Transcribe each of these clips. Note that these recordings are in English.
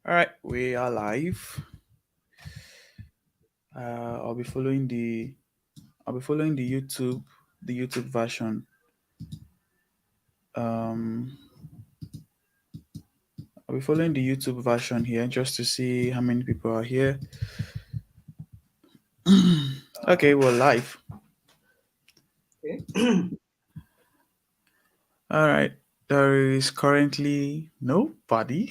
All right, we are live. I'll be following the YouTube version. Um, I'll be following the YouTube version here just to see how many people are here. Okay, we're live. Okay. All right, there is currently nobody,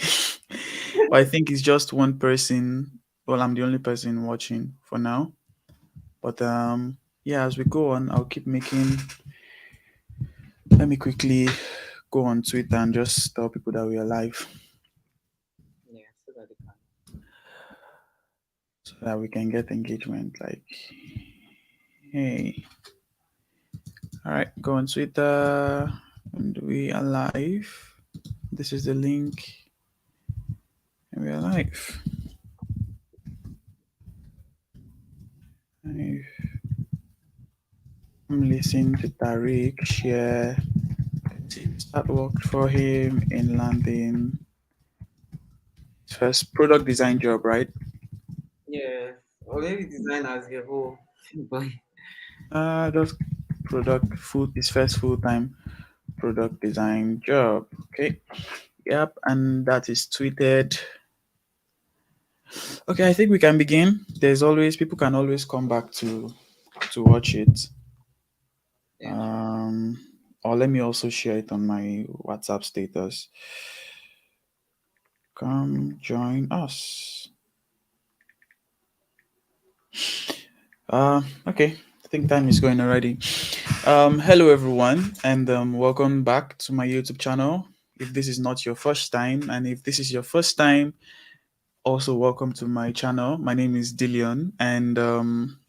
but I think it's just one person. Well, I'm the only person watching for now. But yeah, as we go on, I'll keep making. Let me quickly go on Twitter and just tell people that we are live, Yeah, so that they can. so that we can get engagement. Like, hey, all right, go on Twitter and we are live. This is the link, and we are live. I'm listening to Tariq share tips that worked for him in landing his first product design job, right? Yeah, or maybe design as a whole. But Just product full his first full time product design job. Okay. Yep, and that is tweeted. Okay, I think we can begin. There's always people can always come back to watch it. yeah, Um, or let me also share it on my WhatsApp status. Come join us. Okay, I think time is going already. Hello everyone, and welcome back to my YouTube channel. If this is not your first time, and if this is your first time, also welcome to my channel. My name is Dillion, and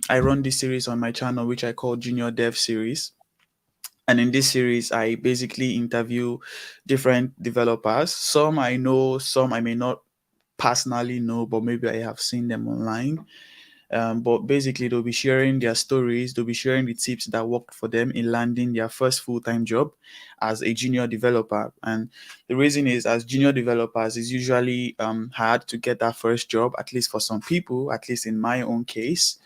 I run this series on my channel, which I call Junior Dev Series. And in this series, I basically interview different developers. Some I know, some I may not personally know, but maybe I have seen them online. But basically, they'll be sharing their stories, they'll be sharing the tips that worked for them in landing their first full time job as a junior developer. And the reason is, as junior developers, it's usually hard to get that first job, at least for some people, at least in my own case.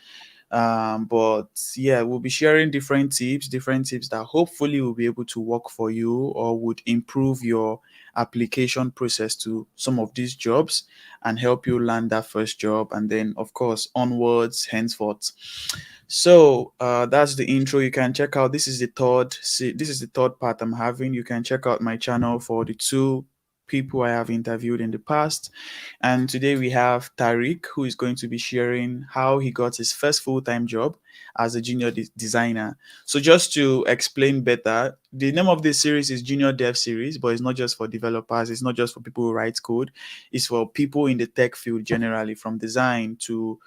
But yeah, we'll be sharing different tips that hopefully will be able to work for you or would improve your application process to some of these jobs and help you land that first job, and then of course onwards henceforth. So that's the intro. You can check out, this is the third part I'm having. You can check out my channel for the two people I have interviewed in the past. And today we have Tariq, who is going to be sharing how he got his first full time job as a junior designer. So, just to explain better, the name of this series is Junior Dev Series, but it's not just for developers, it's not just for people who write code, it's for people in the tech field generally, from design to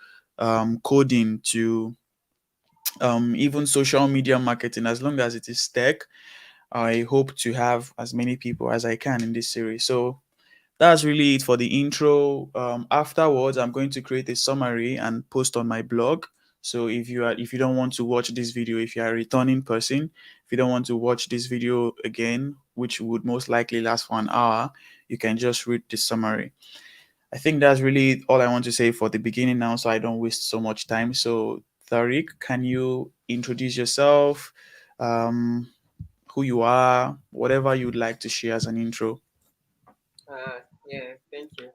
coding to even social media marketing. As long as it is tech, I hope to have as many people as I can in this series. So, that's really it for the intro. Afterwards, I'm going to create a summary and post on my blog. So if you don't want to watch this video, if you are a returning person, if you don't want to watch this video again, which would most likely last for an hour, you can just read the summary. I think that's really all I want to say for the beginning now, so I don't waste so much time. So Tariq, can you introduce yourself, um, who you are, whatever you'd like to share as an intro? yeah, thank you.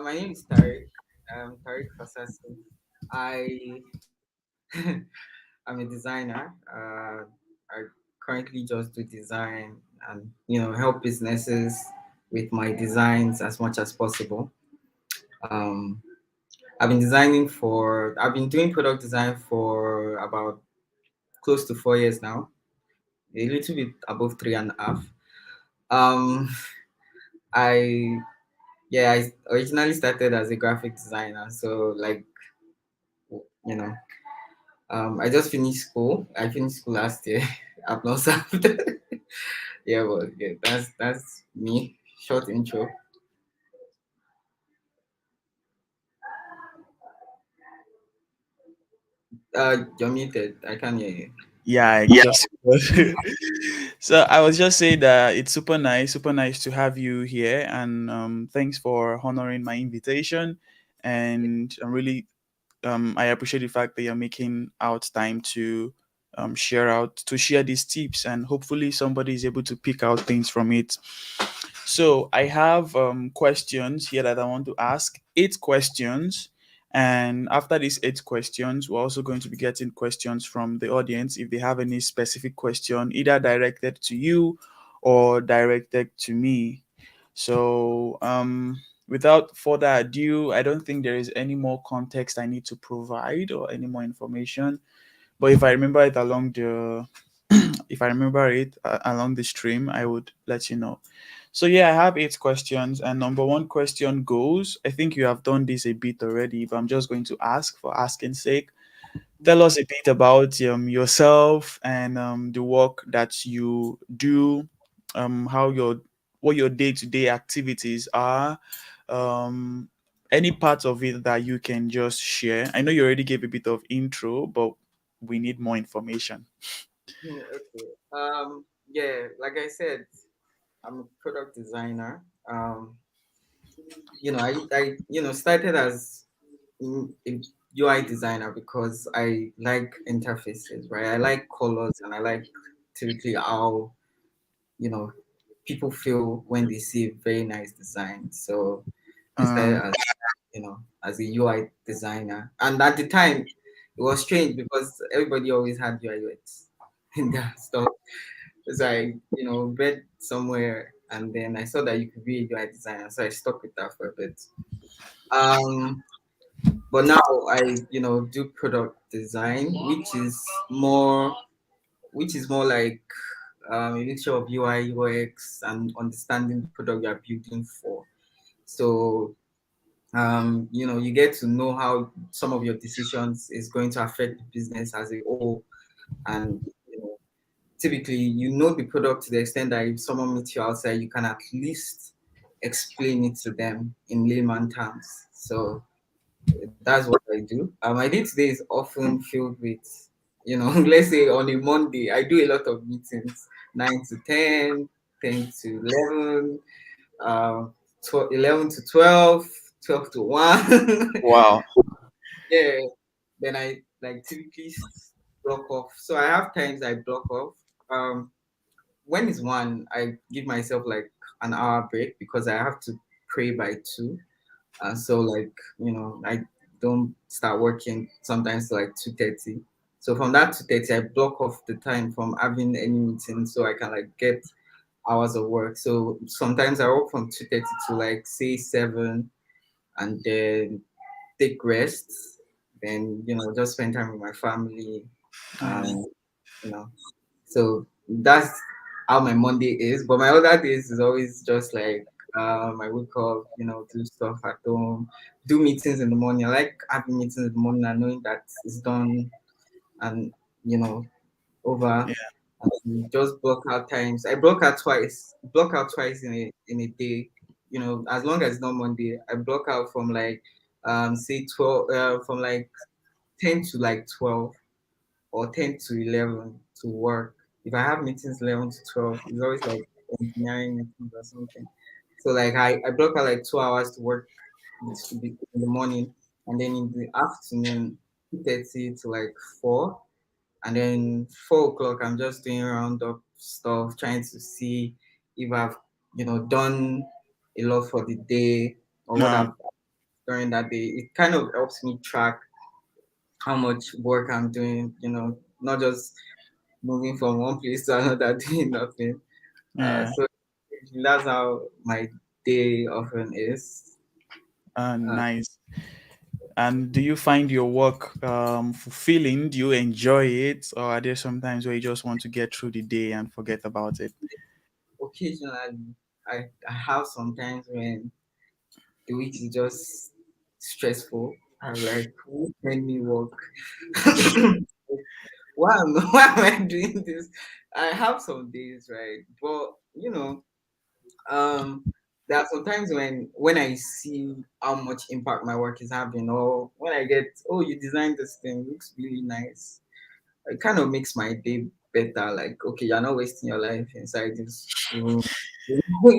My name is Tariq. I'm Tariq Fasasi. I I'm a designer. I currently just do design and help businesses with my designs as much as possible. Um, I've been doing product design for about close to 4 years now, a little bit above three and a half. Um, I I originally started as a graphic designer, so like you know, I just finished school. I finished school last year. I've not served. Yeah, but yeah, that's me. Short intro. You're muted. I can't hear you. Yeah, I Yeah. just So I was just saying that it's super nice to have you here, and thanks for honoring my invitation. And I'm really I appreciate the fact that you're making out time to share these tips, and hopefully somebody is able to pick out things from it. So I have questions here that I want to ask. 8 questions. And after these 8 questions, we're also going to be getting questions from the audience if they have any specific question, either directed to you or directed to me. So, without further ado, I don't think there is any more context I need to provide or any more information. But if I remember it along the, if I remember it along the stream, I would let you know. So yeah, I have 8 questions, and number one question goes. I think you have done this a bit already, but I'm just going to ask for asking sake. Tell us a bit about yourself and the work that you do, how your what your day-to-day activities are, um, any part of it that you can just share. I know you already gave a bit of intro, but we need more information. Okay. Yeah, like I said, I'm a product designer. I started as a UI designer because I like interfaces, right? I like colors and I like typically how, you know, people feel when they see a very nice design. So I started Um, as, as a UI designer. And at the time, it was strange because everybody always had UI UX in their stuff. So I, read somewhere and then I saw that you could be a UI designer. So I stuck with that for a bit. Um, but now I, do product design, more, which is more like a mixture of UI, UX, and understanding the product you're building for. So, you get to know how some of your decisions is going to affect the business as a whole, and typically you know the product to the extent that if someone meets you outside, you can at least explain it to them in layman terms. So that's what I do. My day today is often filled with, let's say on a Monday, I do a lot of meetings, 9 to 10, 10 to 11, um, 11 to 12, 12 to 1. wow. Yeah. Then I like typically block off. So I have times I block off. Um, when is one, I give myself like an hour break because I have to pray by 2. So like, I don't start working sometimes till like 2:30. So from that 2:30, I block off the time from having any meeting so I can like get hours of work. So sometimes I work from 2:30 to like say 7 and then take rest. Then, just spend time with my family Yeah. and you know. So that's how my Monday is. But my other days is always just like I wake up, do stuff at home, do meetings in the morning. I like having meetings in the morning and knowing that it's done and you know over. Yeah. And just block out times. I block out twice in a day. As long as it's not Monday, I block out from like say 12 from like 10 to like 12 or 10 to 11 to work. If I have meetings 11 to 12, it's always like engineering meetings or something. So like I block out like 2 hours to work in the morning, and then in the afternoon, 2:30 to like 4. And then 4 o'clock, I'm just doing roundup stuff, trying to see if I've, done a lot for the day or what Uh, I've during that day. It kind of helps me track how much work I'm doing, not just moving from one place to another doing nothing. yeah. So that's how my day often is. Uh, Nice. And do you find your work fulfilling? Do you enjoy it, or are there sometimes where you just want to get through the day and forget about it? Occasionally, I have sometimes when the week is just stressful. I'm like, who made me work? Why am I doing this? I have some days, right? But um, there are sometimes when I see how much impact my work is having, or when I get, oh, you designed this thing, looks really nice. It kind of makes my day better. Like, okay, you're not wasting your life inside this room,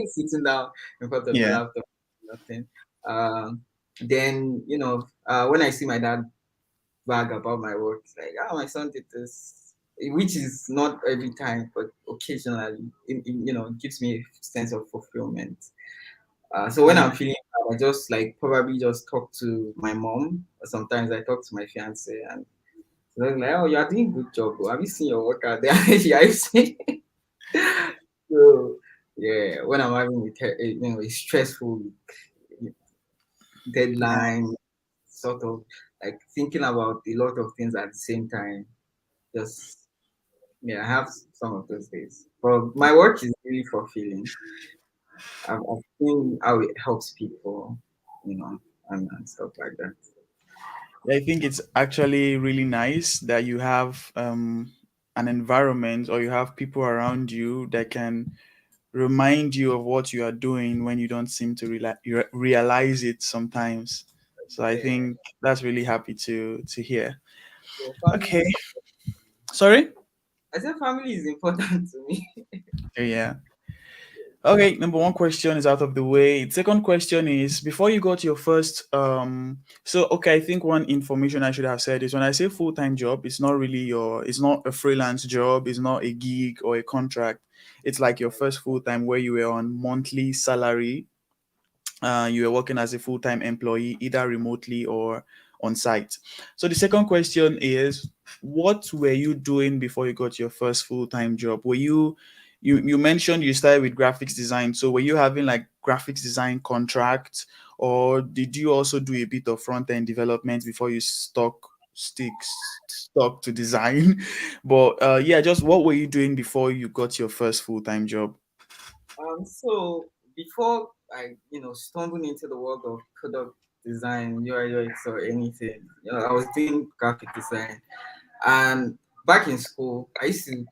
sitting down in front of your Yeah. laptop, nothing. Um, then when I see my dad brag about my work, it's like, oh, my son did this, which is not every time, but occasionally, it gives me a sense of fulfillment. So when Yeah. I'm feeling bad, I just like probably just talk to my mom, or sometimes I talk to my fiance, and they're like, "Oh, you're doing good job. Bro. Have you seen your workout there? Yeah, I've seen." So yeah, when I'm having a stressful Yeah. deadline, sort of like thinking about a lot of things at the same time, just yeah, I have some of those days. But my work is really fulfilling. I've seen how it helps people, you know, and stuff like that. I think it's actually really nice that you have an environment or you have people around you that can remind you of what you are doing when you don't seem to realize it sometimes. So I Yeah. think that's really happy to hear. So family Okay. is, Sorry? I said family is important to me. Okay, yeah. Okay, number one question is out of the way. Second question is before you got your first so okay, I think one information I should have said is when I say full-time job, it's not really it's not a freelance job, it's not a gig or a contract. It's like your first full-time where you were on monthly salary. You were working as a full-time employee either remotely or on site. So the second question is what were you doing before you got your first full-time job? Were you mentioned you started with graphics design, so were you having like graphics design contracts, or did you also do a bit of front-end development before you stuck to design? But yeah, just what were you doing before you got your first full-time job? So before I, stumbled into the world of product design, UI UX or anything, I was doing graphic design. And back in school, I used to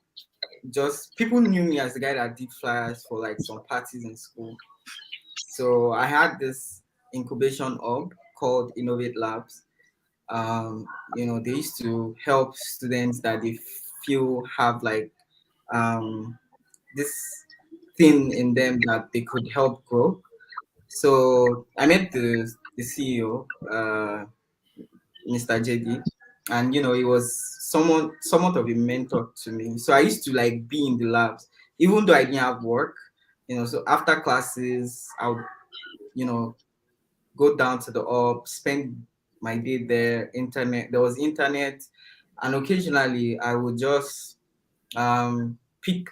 just people knew me as the guy that did flyers for like some parties in school. So I had this incubation hub called Innovate Labs. They used to help students that they feel have like um, this thing in them that they could help grow. So I met the CEO, Mr. JD, and he was somewhat of a mentor to me. So I used to like be in the labs, even though I didn't have work. So after classes, I would you know go down to the hub, spend my day there. Internet, there was internet, and occasionally I would just pick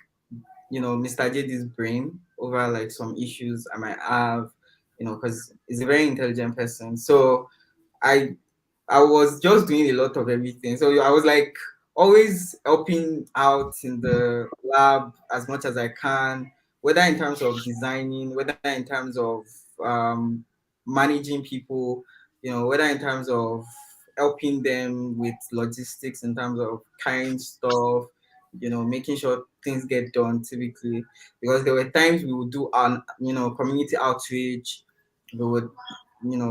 Mr. JD's brain over like some issues I might have, because he's a very intelligent person. So I I was just doing a lot of everything. So I was like always helping out in the lab as much as I can, whether in terms of designing, whether in terms of um, managing people, whether in terms of helping them with logistics, in terms of carrying stuff, making sure things get done typically. Because there were times we would do an community outreach, we would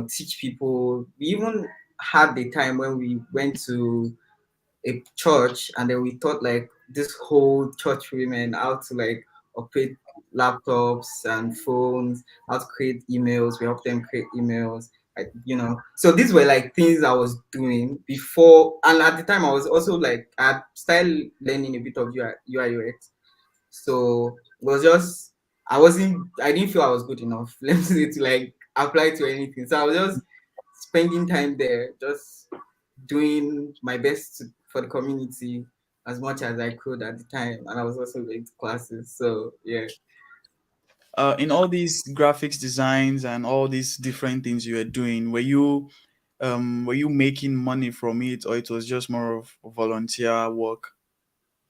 teach people. We even had the time when we went to a church and then we taught like this whole church women how to like operate laptops and phones, how to create emails. We helped them create emails. So these were like things I was doing before, and at the time I was also like I started learning a bit of UI UX. So it was just I didn't feel I was good enough, let me say, to like apply to anything. So I was just spending time there, just doing my best for the community as much as I could at the time. And I was also going to classes. So yeah. In all these graphics designs and all these different things you were doing, were you making money from it, or it was just more of volunteer work?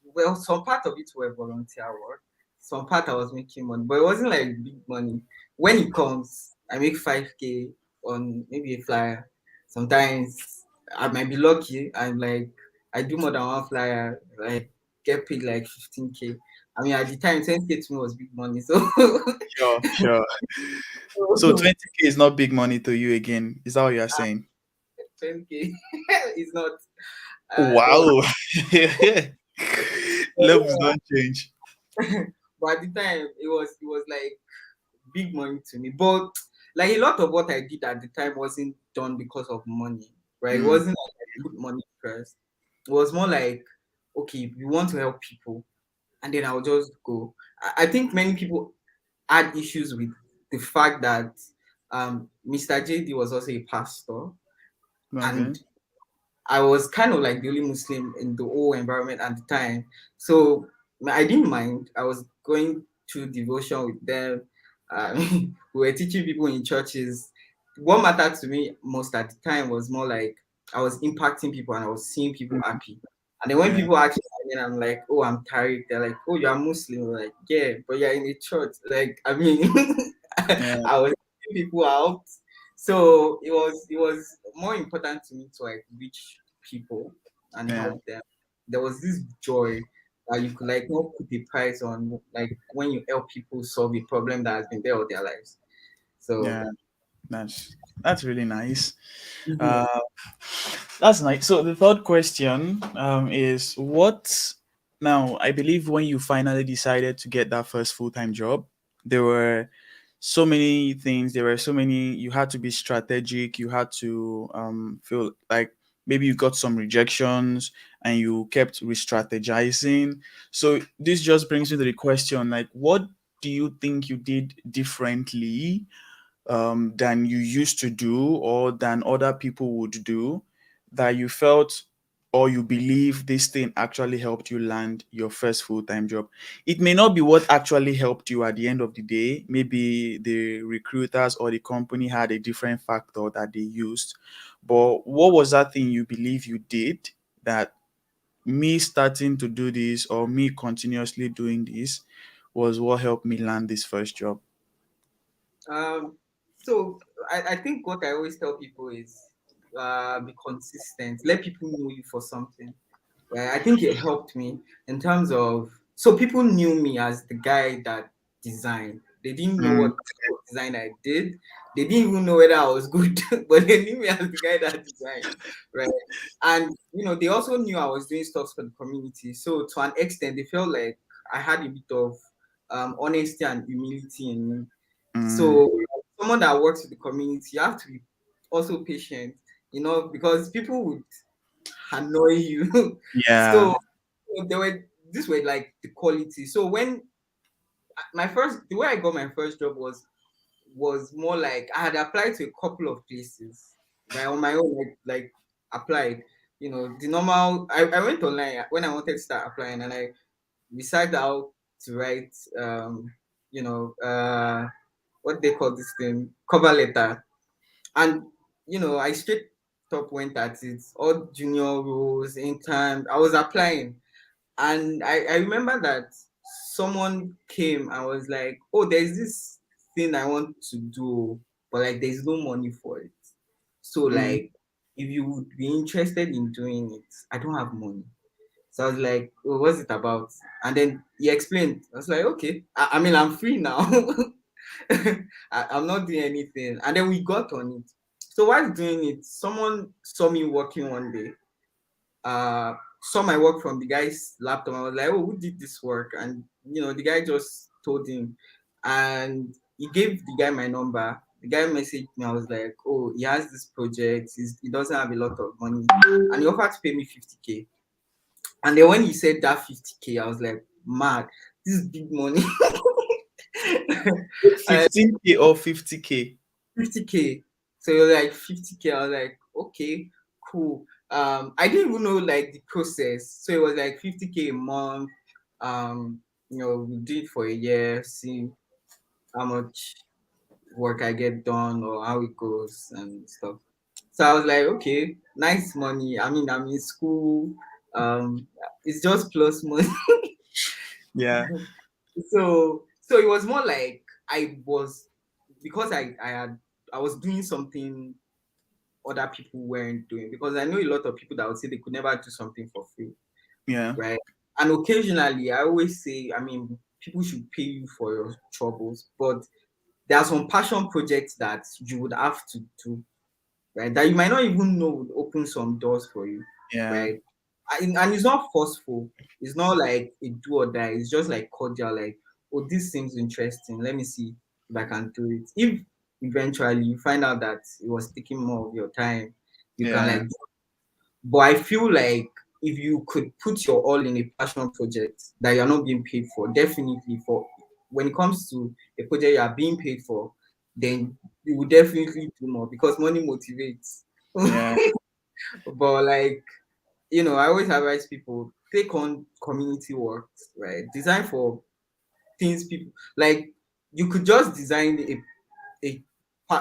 Well, some part of it were volunteer work. Some part I was making money, but it wasn't like big money. When it comes, I make 5K on maybe a flyer. Sometimes I might be lucky. I'm like I do more than one flyer. Like get paid like 15K. I mean, at the time, 10K to me was big money. So Sure, sure. So 20K is not big money to you again. Is that what you are saying? 10K is not. There was Wow. Levels don't change. But at the time, it was like big money to me. But like a lot of what I did at the time wasn't done because of money, right? It Mm, wasn't like I put money first. It was more like, okay, we want to help people, and then I'll just go. I think many people had issues with the fact that Mr. JD was also a pastor, okay. and I was kind of like the only Muslim in the whole environment at the time. So I didn't mind. I was going through devotion with them. We were teaching people in churches. What mattered to me most at the time was more like I was impacting people and I was seeing people Mm, happy. And then when yeah, people actually come in, I'm like, oh, I'm Tariq. They're like, oh, you're Muslim. I'm like, yeah, but you're in a church. Like, I mean, yeah, I was taking people out. So it was more important to me to like reach people and yeah, help them. There was this joy that you could like not put a price on, like when you help people solve a problem that has been there all their lives. So yeah. That's really nice. mhm. Uh, that's nice. So the third question is what now I believe when you finally decided to get that first full-time job, there were so many things, there were so many you had to be strategic, you had to feel like maybe you got some rejections and you kept re-strategizing. So this just brings me to the question like what do you think you did differently than you used to do or than other people would do that you felt or you believe this thing actually helped you land your first full-time job? It may not be what actually helped you at the end of the day. Maybe the recruiters or the company had a different factor that they used. But what was that thing you believe you did that me starting to do this or me continuously doing this was what helped me land this first job? Um, so I think what I always tell people is be consistent. Let people know you for something. Right? I think it helped me in terms of so people knew me as the guy that designed. They didn't know Mm, what type of design I did. They didn't even know whether I was good, but they knew me as the guy that designed, right? And they also knew I was doing stuff for the community. So to an extent, they felt like I had a bit of honesty and humility in me. mm, So someone that works with the community, you have to be also patient, because people would annoy you. yeah. So there were this were like the quality. So when the way I got my first job was more like I had applied to a couple of places, right, on my own, like applied. The normal. I went online when I wanted to start applying, and I decided how to write, you know, uh, what they call this thing, cover letter, and I straight up went at it, all junior roles, intern. I was applying, and I remember that someone came and was like, oh, there's this thing I want to do, but like there's no money for it. So Mm, like if you would be interested in doing it, I don't have money. So I was like, oh, what's it about? And then he explained. I was like, okay. I mean, I'm free now. I'm not doing anything. And then we got on it. So while doing it, someone saw me working one day, saw my work from the guy's laptop. I was like, oh, who did this work? And the guy just told him, and he gave the guy my number. The guy messaged me. I was like, oh, he has this project. He doesn't have a lot of money, and he offered to pay me 50K. And then when he said that 50K, I was like, mad, this is big money. 15K or 50K? 50K. So you're like 50K. I was like, okay, cool. I didn't even know like the process. So it was like 50K a month. We do it for a year, see how much work I get done or how it goes and stuff. So I was like, okay, nice money. I mean, I'm in school. It's just plus money. Yeah, So it was more like I was because I was doing something other people weren't doing, because I know a lot of people that would say they could never do something for free, yeah, right? And occasionally I always say, I mean, people should pay you for your troubles, but there are some passion projects that you would have to do, right? That you might not even know would open some doors for you, yeah, right? and it's not forceful. It's not like a do or die. It's just like cordial, like, oh, this seems interesting. Let me see if I can do it. If eventually you find out that it was taking more of your time, you can Yeah. like. But I feel like if you could put your all in a passion project that you're not being paid for, definitely for when it comes to a project you are being paid for, then you will definitely do more because money motivates. Yeah. But like, you know, I always advise people take on community work, right? Design for things people like. You could just design a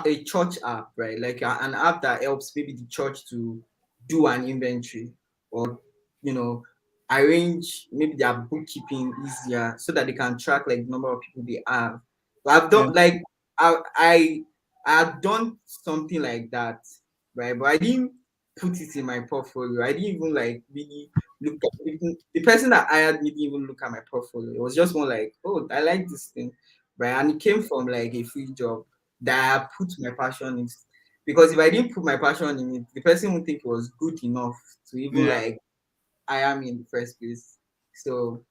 a church app, right? Like an app that helps maybe the church to do an inventory or you know arrange maybe their bookkeeping easier so that they can track like the number of people they have. But I've Yeah. done like I I've done something like that, right? But I didn't put it in my portfolio. I didn't even like really look at even, the person that hired me didn't even look at my portfolio. It was just more like, oh, I like this thing, right? And it came from like a free job that I put my passion in. Because if I didn't put my passion in it, the person would think it was good enough to even Yeah. like I am in the first place. So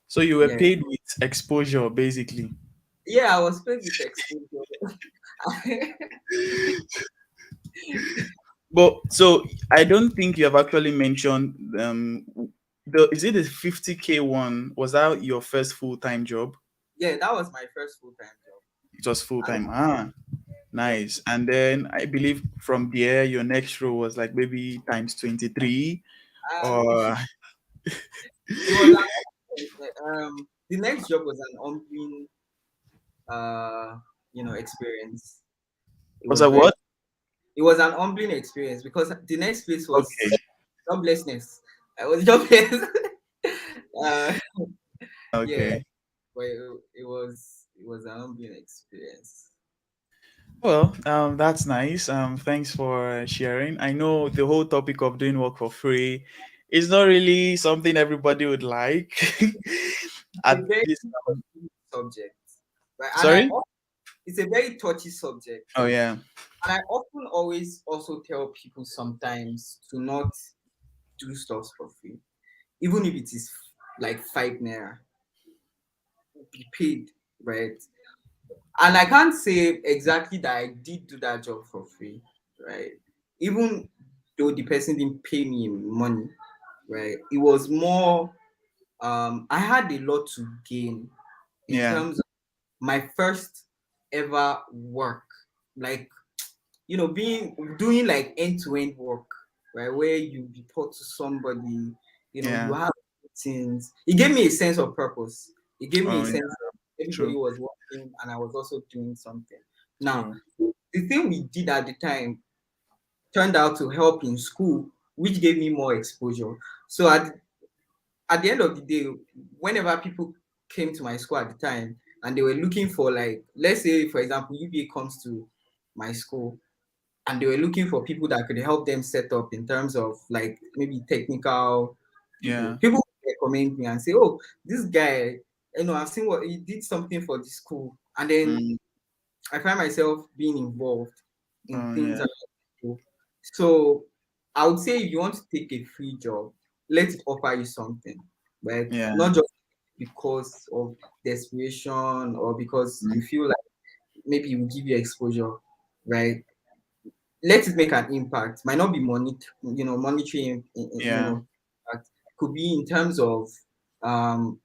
So you were yeah, paid with exposure, basically. yeah, I was paid with exposure. But so I don't think you have actually mentioned the is it the 50K one? Was that your first full time job? Yeah, that was my first full time job. It was full And time. Ah, yeah, nice. And then I believe from there your next row was like maybe times 23 and or it was the next job was an humbling uh experience. It was was that very what? it was an humbling experience because the next place was Okay. joblessness. I was jobless. uh, yeah, Okay. but it was an humbling experience. Well, that's nice. Thanks for sharing. I know the whole topic of doing work for free is not really something everybody would like. It's At a very this, touchy subject, right? sorry. It's a very touchy subject, Oh yeah, and I often always also tell people sometimes to not do stuff for free, even if it is like 5 naira, be paid, right? And I can't say exactly that I did do that job for free, right? Even though the person didn't pay me money, right? It was more I had a lot to gain in yeah, terms of my first ever work. Like, being doing like end-to-end work, right? Where you report to somebody, you yeah. have things. It gave me a sense of purpose. It gave me a Oh sense yeah, that everybody true, was working and I was also doing something. Now, true. the thing we did at the time turned out to help in school, which gave me more exposure. So at the end of the day, whenever people came to my school at the time and they were looking for like, let's say for example, UBA comes to my school and they were looking for people that could help them set up in terms of like maybe technical Yeah. people would recommend me and say, oh, this guy, I've seen what he did something for the school. And then Mm, I find myself being involved in oh things yeah, around people. So I would say if you want to take a free job, let it offer you something, right? yeah, Not just because of desperation or because mm, you feel like maybe it will give you exposure, right? Let it make an impact. Might not be monetary, yeah, impact. Could be in terms of um,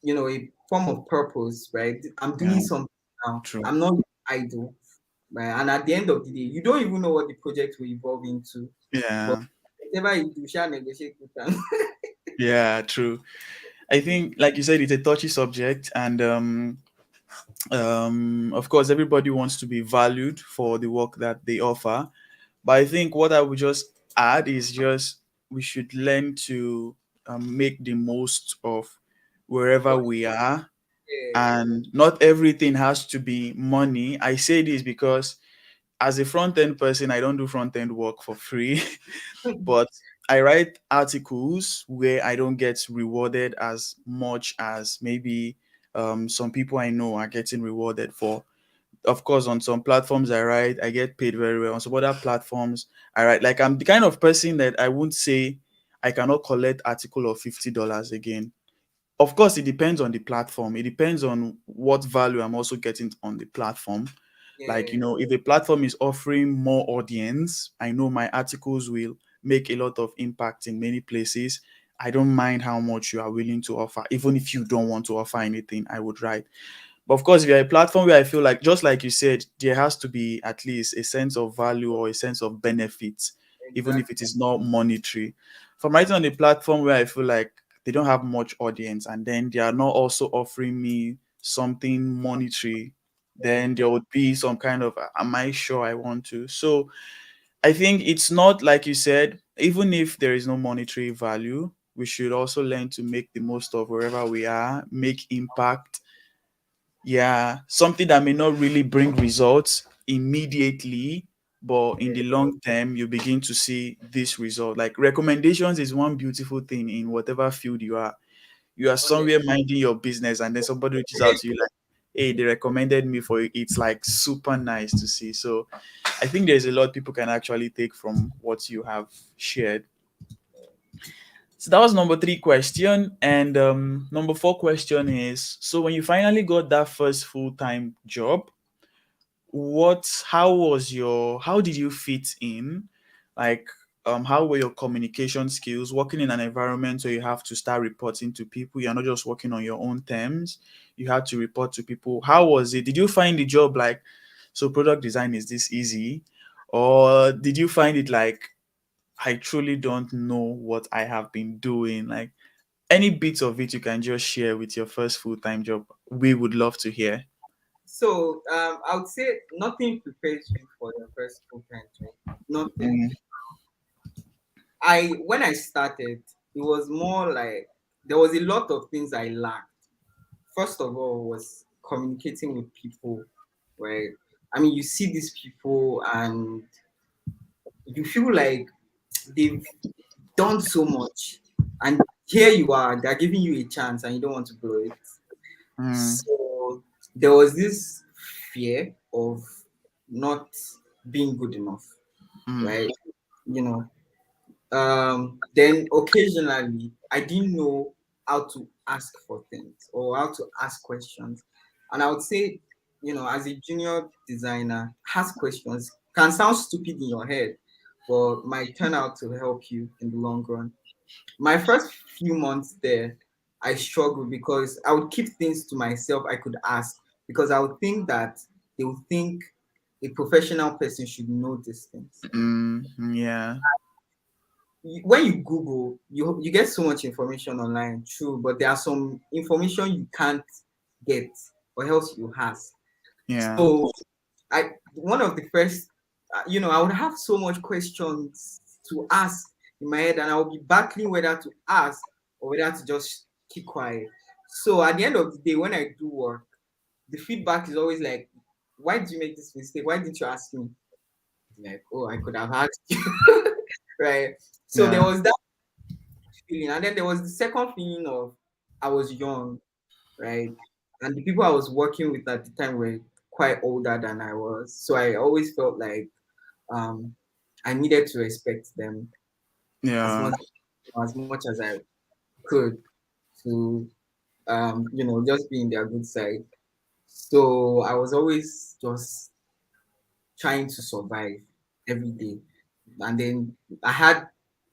a form of purpose, right? I'm yeah. doing something now. True. I'm not idle, right? And at the end of the day, you don't even know what the project will evolve into. But Yeah, whatever you do, shall negotiate with them. yeah, true. I think, like you said, it's a touchy subject, and of course, everybody wants to be valued for the work that they offer. But I think what I would just add is just we should learn to make the most of wherever But we are, yeah, and not everything has to be money. I say this because as a front end person, I don't do front end work for free, but I write articles where I don't get rewarded as much as maybe some people I know are getting rewarded for. Of course, on some platforms I write, I get paid very well. On some other platforms, I write like I'm the kind of person that I won't say I cannot collect article of $50 again. Of course, it depends on the platform. It depends on what value I'm also getting on the platform. Like, Yeah. if a platform is offering more audience, I know my articles will make a lot of impact in many places. I don't mind how much you are willing to offer. Even if you don't want to offer anything, I would write. But of course, if you're a platform where I feel like, just like you said, there has to be at least a sense of value or a sense of benefit, even if it Exactly. is not monetary. If I'm writing on a platform where I feel like they don't have much audience and then they are not also offering me something monetary, then Yeah. there would be some kind of, am I sure I want to? So I think it's not like you said, even if there is no monetary value, we should also learn to make the most of wherever we are, make impact. Yeah, something that may not really bring results immediately, but in Yeah. the long term, you begin to see this result. Like recommendations is one beautiful thing in whatever field you are. You are Honest. somewhere minding your business, and then somebody reaches out to you like, "Hey, they recommended me for it." It's like super nice to see. So I think there's a lot people can actually take from what you have shared. So that was number three question. And number four question is, so when you finally got that first full-time job, how did you fit in? Like, how were your communication skills working in an environment where you have to start reporting to people? You're not just working on your own terms. You had to report to people. How was it? Did you find the job like, so product design is this easy? Or did you find it like, I truly don't know what I have been doing? Like, any bits of it you can just share with your first full-time job, we would love to hear. So I would say nothing prepares you for your first full time job. Nothing. Mm, I when I started, it was more like there was a lot of things I lacked. First of all, was communicating with people. Right. I mean, you see these people and you feel like they've done so much, and here you are. They're giving you a chance, and you don't want to blow it. mm, So there was this fear of not being good enough, mm, right? You know, then occasionally I didn't know how to ask for things or how to ask questions. And I would say, as a junior designer, ask questions can sound stupid in your head, but might turn out to help you in the long run. My first few months there, I struggled because I would keep things to myself I could ask because I would think that they would think a professional person should know these things. yeah, When you Google, you get so much information online, true, but there are some information you can't get or else you ask. yeah, So I one of the first, I would have so much questions to ask in my head, and I would be battling whether to ask or whether to just keep quiet. So at the end of the day, when I do work, the feedback is always like, "Why did you make this mistake? Why didn't you ask me?" Like, "Oh, I could have asked you," right? So there yeah, was that feeling, and then there was the second feeling of I was young, right? And the people I was working with at the time were quite older than I was. So I always felt like um, I needed to respect them as yeah, much as I could to just be in their good side. So I was always just trying to survive every day. And then I had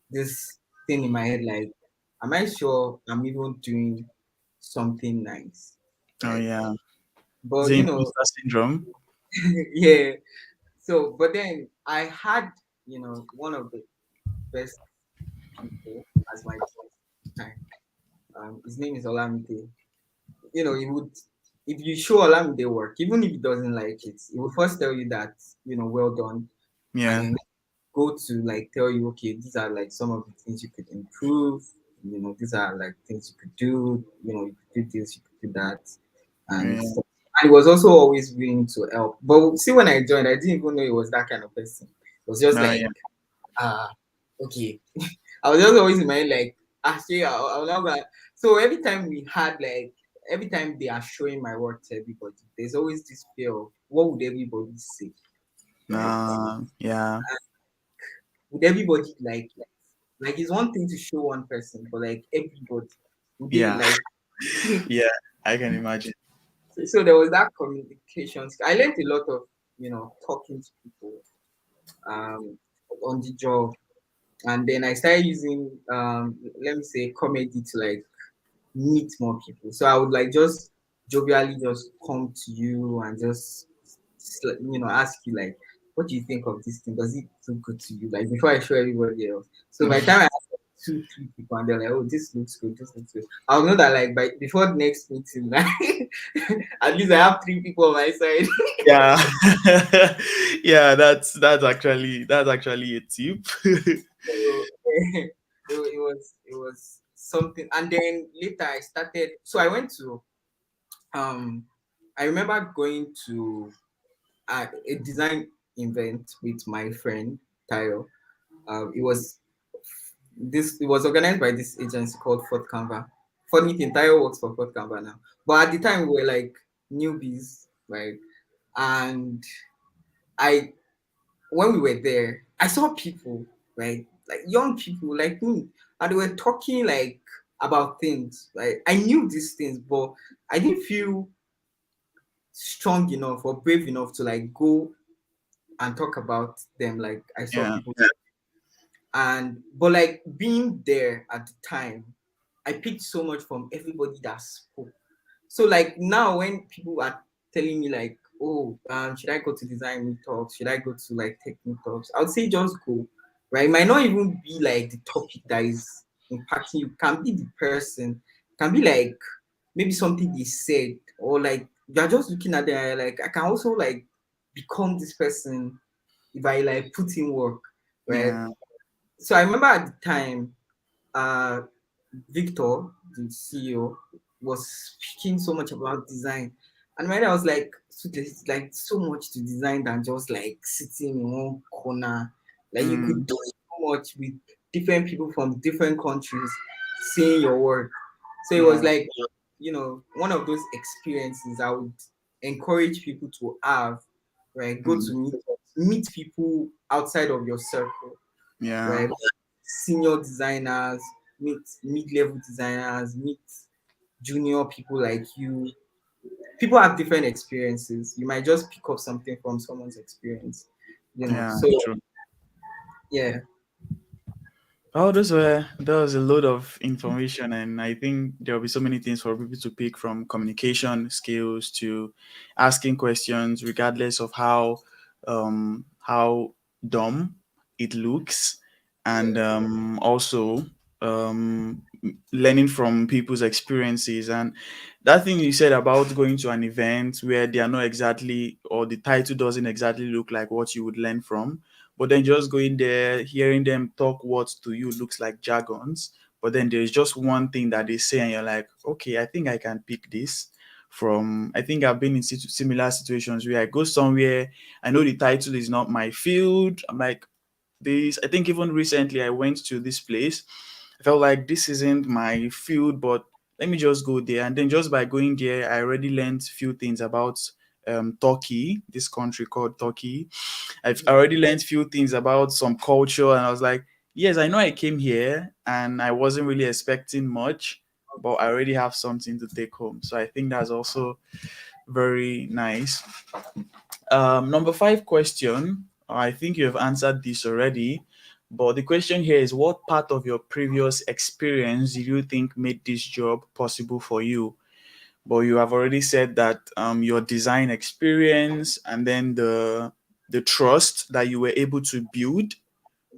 this thing in my head like, am I sure I'm even doing something nice? oh Right. yeah. But The imposter syndrome. yeah. So, but then I had, one of the best people as my boss at the time. His name is Olamide. He would, if you show Olamide work, even if he doesn't like it, he will first tell you that, well done. And Yeah, then go to like tell you, okay, these are like some of the things you could improve. These are like things you could do. You could do this, you could do that, and yeah, stuff. And he was also always willing to help. But see, when I joined, I didn't even know he was that kind of person. It was just no, yeah, like, ah, okay. I was just always in my head like, actually, I'll not gonna. So every time they are showing my work to everybody, there's always this fear of what would everybody say, right? no, yeah, Would everybody like it? Like it's one thing to show one person, but like everybody, would they Yeah. like? Yeah, I can imagine. So there was that communication. I learned a lot of talking to people um on the job, and then I started using let me say comedy to like meet more people. So I would like just jovially just come to you and just ask you like, what do you think of this thing? Does it look good to you? Like before I show everybody else. So by the time I ask like, two, three people and they're like, oh, this looks good, this looks good. I'll know that like by before the next meeting, like at least I have three people on my side. Yeah. Yeah, that's actually a tip. So, it was something. And then later I started. So I went to um I remember going to a design event with my friend Tayo. It was organized by this agency called Fort Canva. Funny thing, Tayo works for Fort Canva now. But at the time we were like newbies, right? And I when we were there, I saw people, right? Like young people like me. And they were talking like about things. Right? I knew these things, but I didn't feel strong enough or brave enough to like go and talk about them like I saw Yeah. people. And but like being there at the time, I picked so much from everybody that spoke. So like now when people are telling me like, oh, should I go to design meetups? Should I go to like tech meetups? I would say just go. Right? It might not even be like the topic that is impacting you. Can be the person. Can be like maybe something they said, or like you're just looking at them like I can also like become this person if I like put in work, right? Yeah. So I remember at the time, uh, Victor, the CEO, was speaking so much about design. And when I was like, so there's like so much to design than just like sitting in one corner. Like you could Mm, do so much with different people from different countries seeing your work. So it was yeah. like, one of those experiences I would encourage people to have, right? Go Mm, to meet people outside of your circle, yeah. right? Senior designers, meet mid-level designers, meet junior people like you. People have different experiences. You might just pick up something from someone's experience. Yeah. So True. yeah, Oh, there was a lot of information, and I think there will be so many things for people to pick from communication skills to asking questions, regardless of how dumb it looks, and yeah, also um, learning from people's experiences. And that thing you said about going to an event where they are not exactly, or the title doesn't exactly look like what you would learn from, but then just going there, hearing them talk what to you looks like jargons. But then there's just one thing that they say, and you're like, okay, I think I can pick this from. I think I've been in similar situations where I go somewhere, I know the title is not my field. I'm like, this. I think even recently I went to this place. I felt like this isn't my field, but let me just go there. And then just by going there, I already learned few things about Turkey, this country called Turkey. I've already learned few things about some culture, and I was like, yes, I know I came here and I wasn't really expecting much, but I already have something to take home. So I think that's also very nice. Number five question. I think you have answered this already, but the question here is, what part of your previous experience do you think made this job possible for you? But you have already said that your design experience, and then the trust that you were able to build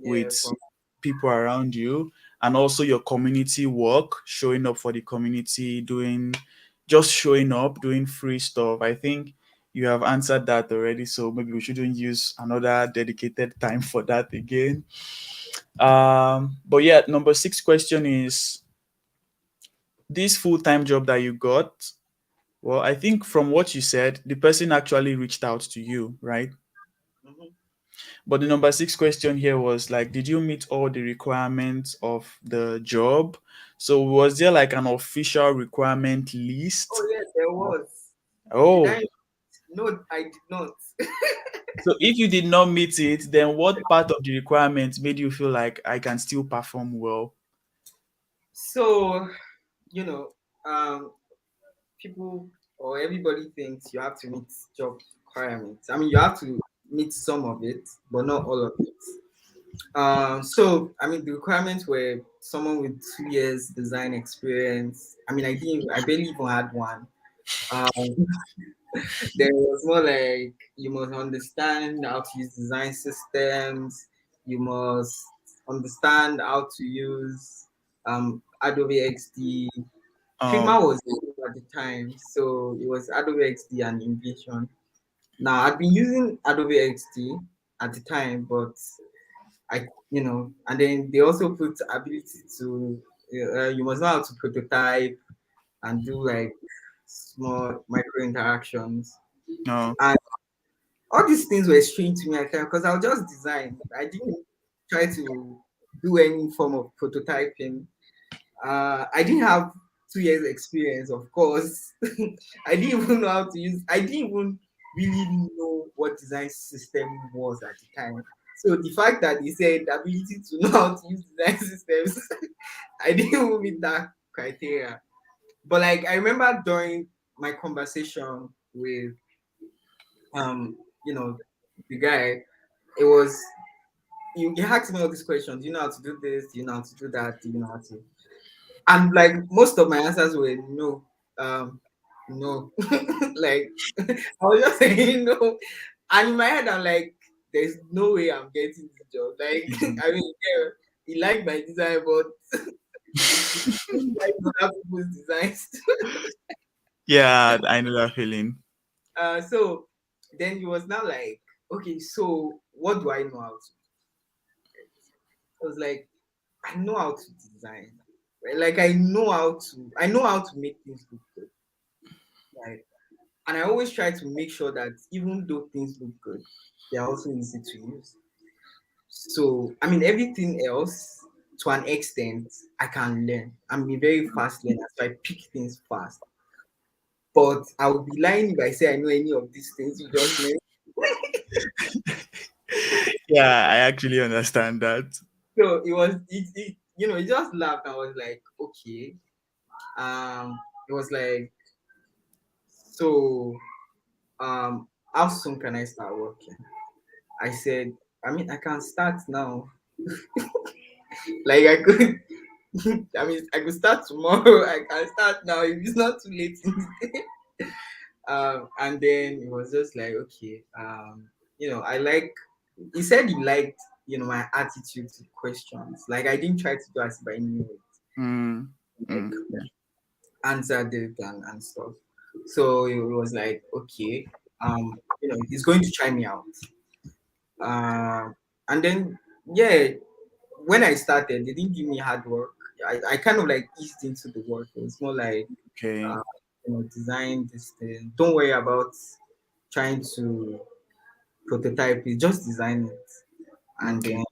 yeah, with people around you, and also your community work, showing up for the community, just showing up, doing free stuff. I think you have answered that already, so maybe we shouldn't use another dedicated time for that again. But yeah, number six question is, this full-time job that you got, well, I think from what you said, the person actually reached out to you, right? mhm. But the number six question here was like, did you meet all the requirements of the job? So was there like an official requirement list? Oh yes, there was. Did Oh, I? No, I did not. So if you did not meet it, then what part of the requirement made you feel like I can still perform well? So, you know, um, people or everybody thinks you have to meet job requirements. I mean, you have to meet some of it, but not all of it. So I mean, the requirements were someone with 2 years design experience. I mean, I barely even had one. Um, there was more like you must understand how to use design systems. You must understand how to use Adobe XD. Figma Um, was new at the time, so it was Adobe XD and InVision. Now I'd been using Adobe XD at the time, but and then they also put ability to you must know how to prototype and do like small micro interactions. no. And all these things were strange to me at the time because I would just design. I didn't try to do any form of prototyping. I didn't have 2 years experience, of course. I didn't even know how to use. I didn't even really know what design system was at the time. So the fact that they said the ability to know how to use design systems, I didn't even meet that criteria. But like I remember during my conversation with you know, the guy, it was you asked me all these questions. Do you know how to do this? Do you know how to do that? Do you know how to? And like most of my answers were no, no. Like I was just saying no, and in my head I'm like, there's no way I'm getting this job. Like I mean, yeah, he liked my design, but he like other people's designs. Yeah, I know that feeling. So then he was now like, okay, so what do I know how to? I was like, I know how to design. Right? Like I know how to make things look good. Right? And I always try to make sure that even though things look good, they're also easy to use. So, I mean, everything else to an extent, I can learn. I'm a very fast learner, so I pick things fast. But I would be lying if I say I know any of these things you just named. Yeah, I actually understand that. So it just laughed. I was like, okay. It was like, so, how soon can I start working? I said, I mean, I can start now. Like I could, I mean, I could start tomorrow. I can start now if it's not too late in the day. And then it was just like, okay, I like. He said he liked, my attitude to questions. Like I didn't try to do as if I knew it. Mm, Like yeah. answered it and stuff. So it was like, okay, he's going to try me out. And then yeah, when I started, they didn't give me hard work. I kind of like eased into the work. It was more like, Okay. uh, design this thing. Don't worry about trying to prototype it. Just design it, and Okay. then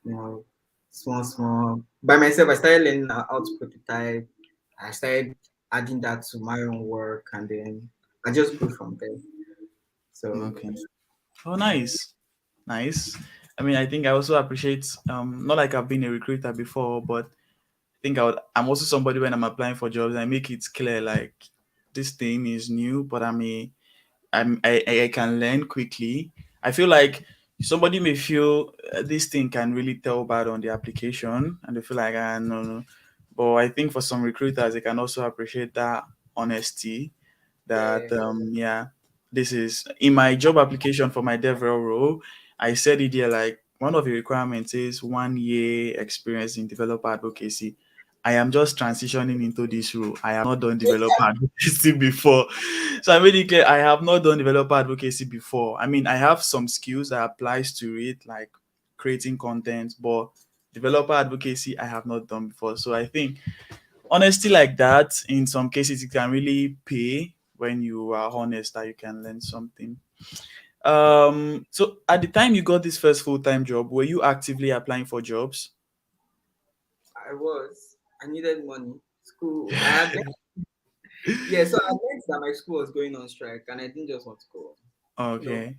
you know, small. By myself, I started learning how to prototype. I started adding that to my own work, and then I just grew from there. So Okay. Oh, nice. Nice. I mean, I think I also appreciate, not like I've been a recruiter before, but I think I'm also somebody when I'm applying for jobs, I make it clear like this thing is new, but I can learn quickly. I feel like somebody may feel this thing can really tell bad on the application, and they feel like no no. But I think for some recruiters, they can also appreciate that honesty. That yeah, yeah, this is in my job application for my DevRel role. I said it there like one of the requirements is 1 year experience in developer advocacy. I am just transitioning into this role. I have not done developer advocacy before. So I made it clear I have not done developer advocacy before. I mean, I have some skills that applies to it, like creating content, but developer advocacy I have not done before. So I think honesty like that, in some cases, it can really pay when you are honest that you can learn something. So at the time you got this first full-time job, were you actively applying for jobs? I was. I needed money. School. I had Yeah, so I learned that my school was going on strike, and I didn't just want to go. No, Okay.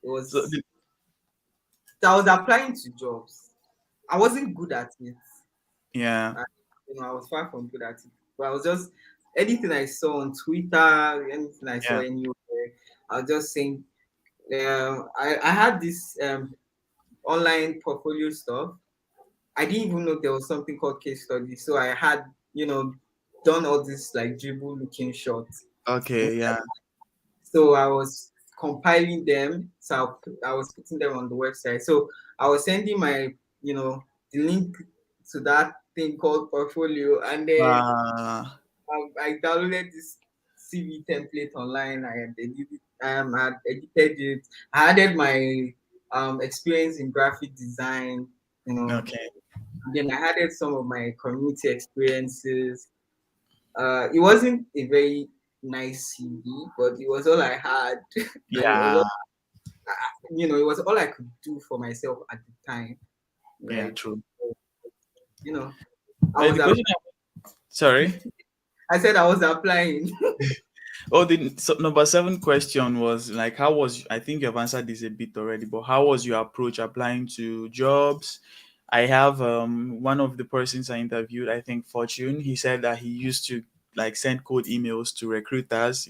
It So was I was applying to jobs. I wasn't good at it. yeah. I, I was far from good at it. But I was just anything I saw on Twitter, anything I saw Yeah. anywhere, I was just saying. I had this online portfolio stuff. I didn't even know there was something called case study. So I had, you know, done all this like dribble looking shots. Okay. Yeah. So I was compiling them. So I was putting them on the website. So I was sending my, the link to that thing called portfolio, and then Uh, I downloaded this CV template online. I had edited, had edited it. I added my experience in graphic design. You know, okay. then I added some of my community experiences. It wasn't a very nice CV, but it was all I had, and it was Yeah. all, it was all I could do for myself at the time. Yeah. Like, True. you know, I And was. the question. Sorry. I said I was applying. Oh, the number seven question was like, how was, I think you've answered this a bit already, but how was your approach applying to jobs? I have one of the persons I interviewed, I think Fortune, he said that he used to like send cold emails to recruiters.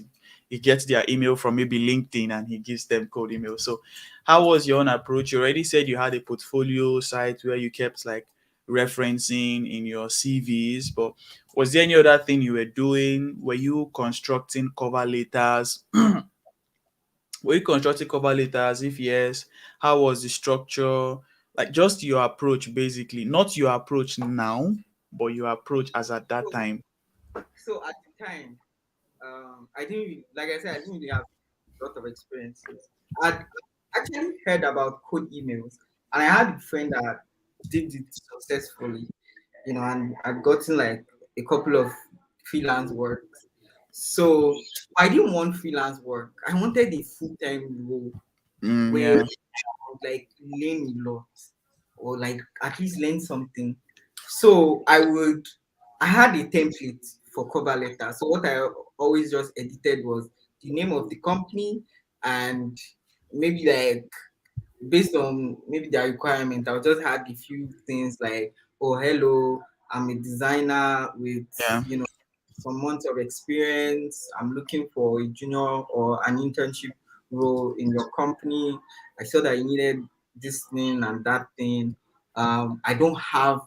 He gets their email from maybe LinkedIn and he gives them cold emails. So, how was your own approach? You already said you had a portfolio site where you kept like referencing in your CVs, but was there any other thing you were doing? Were you constructing cover letters? Were you constructing cover letters? If yes, how was the structure? Like just your approach, basically. Not your approach now, but your approach as at that so, time. so at the time, I didn't really, like I said, I didn't really have a lot of experiences. I'd actually heard about code emails, and I had a friend that did it successfully, and I'd gotten like a couple of freelance work. So I didn't want freelance work. I wanted a full-time role Mm, where yeah. I would like learn a lot or like at least learn something. So I had a template for cover letter. So what I always just edited was the name of the company and maybe like based on maybe their requirement, I'll just add a few things like, oh, hello, I'm a designer with, Yeah. some months of experience. I'm looking for a junior or an internship role in your company. I saw that you needed this thing and that thing. I don't have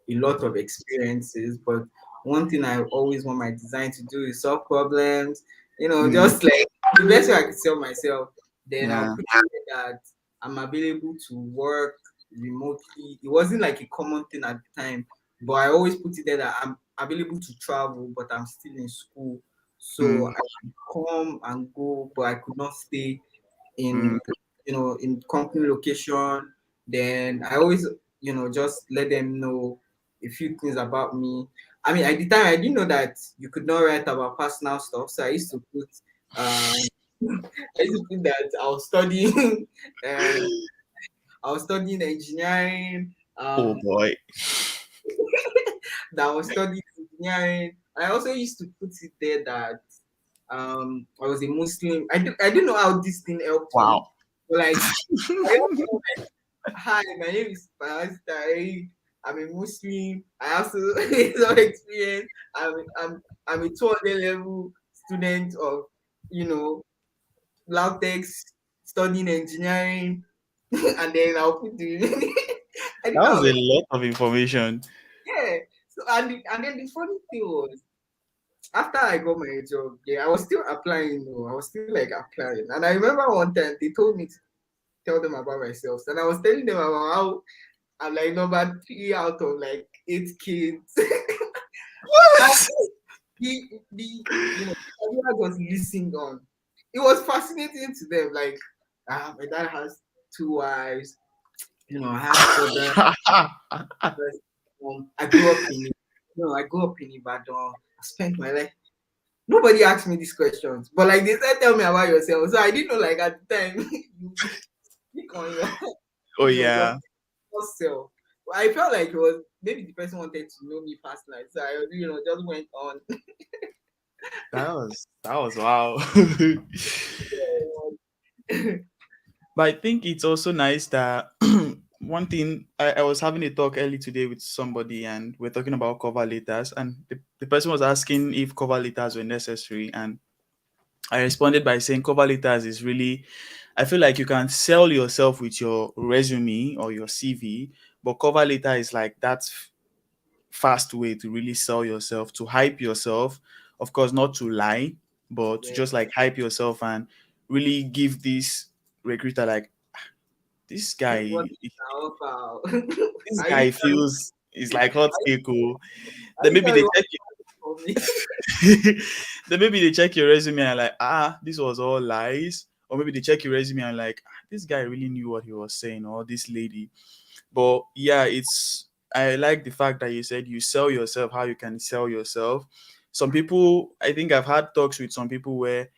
a lot of experiences, but one thing I always want my design to do is solve problems. Mm, Just like the best way I could sell myself. Then I'll yeah. put it that I'm available to work remotely. It wasn't like a common thing at the time, but I always put it there that I'm available to travel, but I'm still in school. So Mm, I come and go, but I could not stay mm, in in company location. Then I always just let them know a few things about me. I mean, at the time I didn't know that you could not write about personal stuff, so I used to put I used to put that I was studying um I was studying engineering, oh boy. that I was studying engineering. I also used to put it there that I was a Muslim. I didn't know how this thing helped me. Wow. But like I don't know, hi, my name is Tariq. I'm a Muslim. I have some experience. I'm a 200 level student of you know Lautech studying engineering, and then I'll put the I didn't That know was how a lot of information. yeah. So and then the funny thing was after I got my job, yeah, I was still applying. I was still like applying, and I remember one time they told me to tell them about myself, and I was telling them about how I'm like number three out of like eight kids. And the everyone was listening on. It was fascinating to them. Like, my dad has two wives. I have four brothers. I grew up in Ibadan. I spent my life. Nobody asked me these questions, but like they said, tell me about yourself. So I didn't know. Like at the time, you speak on your, Oh your yeah. first self. I felt like it was maybe the person wanted to know me fast, like so I just went on. That was wow. But I think it's also nice that one thing I was having a talk early today with somebody, and we're talking about cover letters, and the person was asking if cover letters were necessary, and I responded by saying cover letters is really, I feel like you can sell yourself with your resume or your CV, but cover letter is like that fast way to really sell yourself, to hype yourself. Of course, not to lie, but to Yeah. just like hype yourself and really give this recruiter like this What guy. about? This Are you guy sure? feels is like hot cake. Oh. Are Then you maybe sure they you check want for me? then maybe they check your resume and like, this was all lies. Or maybe they check your resume and like, this guy really knew what he was saying, or this lady. But yeah, it's I like the fact that you said you sell yourself, how you can sell yourself. Some people, I think I've had talks with some people where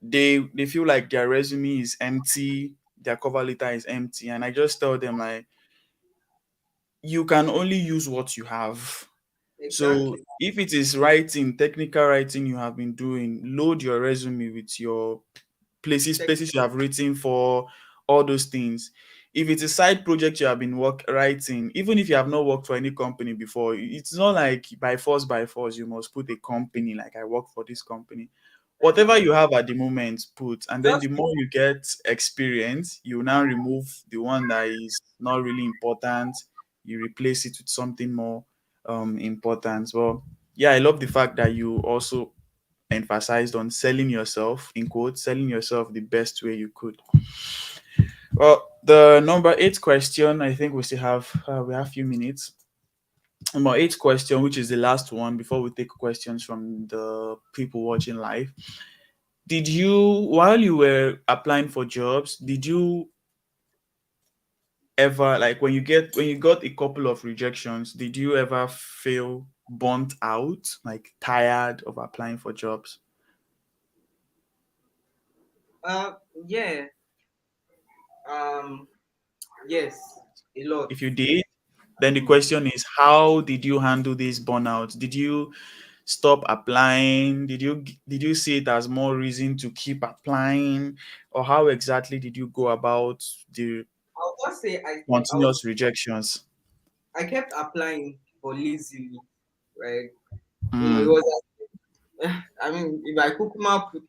they feel like their resume is empty, their cover letter is empty. And I just tell them like you can only use what you have. So Exactly. if it is writing, technical writing you have been doing, load your resume with your Tech, places you have written for, all those things. If it's a side project you have been writing, even if you have not worked for any company before, it's not like by force you must put a company like I work for this company. Whatever exactly. you have at the moment, put, and then the Just more you get experience, you now remove the one that is not really important. You replace it with something more important. Well, yeah, I love the fact that you also emphasized on selling yourself, in quotes, selling yourself the best way you could. Well, the number eight question, I think we still have we have a few minutes. Number eight question, which is the last one before we take questions from the people watching live. Did you, while you were applying for jobs, did you ever, like when you got a couple of rejections, did you ever feel burnt out, like tired of applying for jobs? uh yeah. Um yes, a lot. If you did, then the Mm. question is, how did you handle this burnout? Did you stop applying? Did you see it as more reason to keep applying, or how exactly did you go about the I'll just say continuous rejections? I kept applying for lazily, right? It Mm, was I mean, if I kukuma put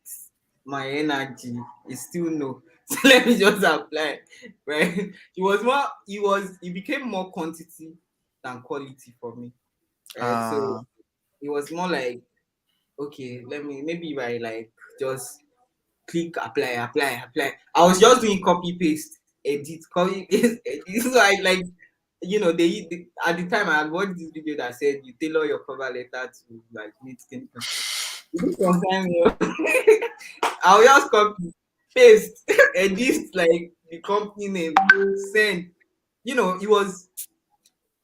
my energy, it's still no. So let me just apply, right? It became more quantity than quality for me, right? So uh, it was more like, okay, let me, maybe if I like just click apply. I was just doing copy paste, edit, copy paste, edit. So I like, they at the time I had watched this video that said you tailor your cover letter to like meet skin tone. This concern me. I'll just copy, paste, edit like the company name, send.